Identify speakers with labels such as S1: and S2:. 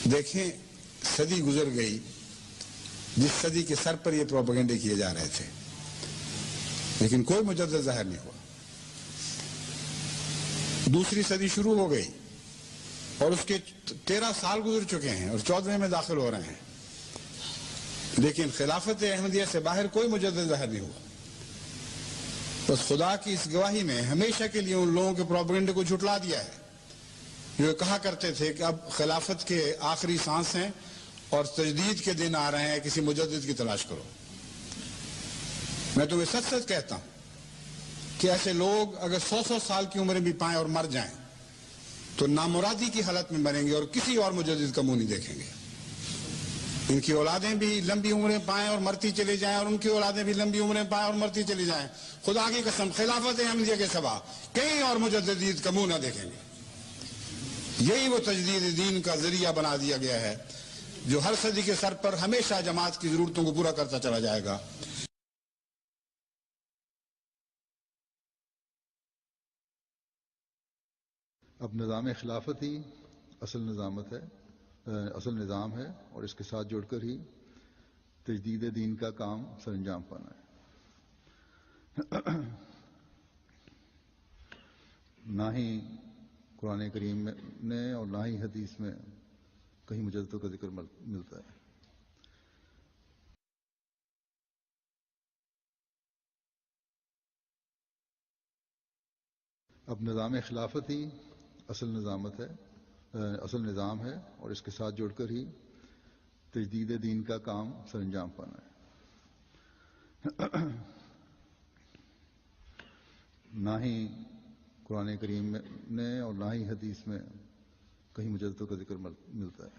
S1: دیکھیں صدی گزر گئی جس صدی کے سر پر یہ پروپیگنڈے کیے جا رہے تھے، لیکن کوئی مجدد ظاہر نہیں ہوا۔ دوسری صدی شروع ہو گئی اور اس کے 13 سال گزر چکے ہیں اور 14ویں میں داخل ہو رہے ہیں، لیکن خلافت احمدیہ سے باہر کوئی مجدد ظاہر نہیں ہوا۔ بس خدا کی اس گواہی نے ہمیشہ کے لیے ان لوگوں کے پروپیگنڈے کو جھٹلا دیا ہے جو کہا کرتے تھے کہ اب خلافت کے آخری سانس ہیں اور تجدید کے دن آ رہے ہیں، کسی مجدد کی تلاش کرو۔ میں تمہیں سچ سچ کہتا ہوں کہ ایسے لوگ اگر 100 سال کی عمریں بھی پائیں اور مر جائیں تو نامرادی کی حالت میں مریں گے اور کسی اور مجدد کا منہ نہیں دیکھیں گے۔ ان کی اولادیں بھی لمبی عمریں پائیں اور مرتی چلی جائیں اور ان کی اولادیں بھی لمبی عمریں پائیں اور مرتی چلی جائیں، خدا کی قسم خلافت احمدیہ کے سوا کئی اور مجددین کا منہ نہ دیکھیں گے۔ یہی وہ تجدید دین کا ذریعہ بنا دیا گیا ہے جو ہر صدی کے سر پر ہمیشہ جماعت کی ضرورتوں کو پورا کرتا چلا جائے گا۔
S2: اب نظام خلافت ہی اصل نظام ہے اور اس کے ساتھ جڑ کر ہی تجدید دین کا کام سر انجام پانا ہے۔ نہ ہی قرآن کریم میں اور نہ ہی حدیث میں کہیں مجددوں کا ذکر ملتا ہے۔ اب نظام خلافت ہی اصل نظام ہے اور اس کے ساتھ جڑ کر ہی تجدید دین کا کام سر انجام پانا ہے۔ نہ ہی قرآن کریم میں اور نہ ہی حدیث میں کہیں مجددوں کا ذکر ملتا ہے۔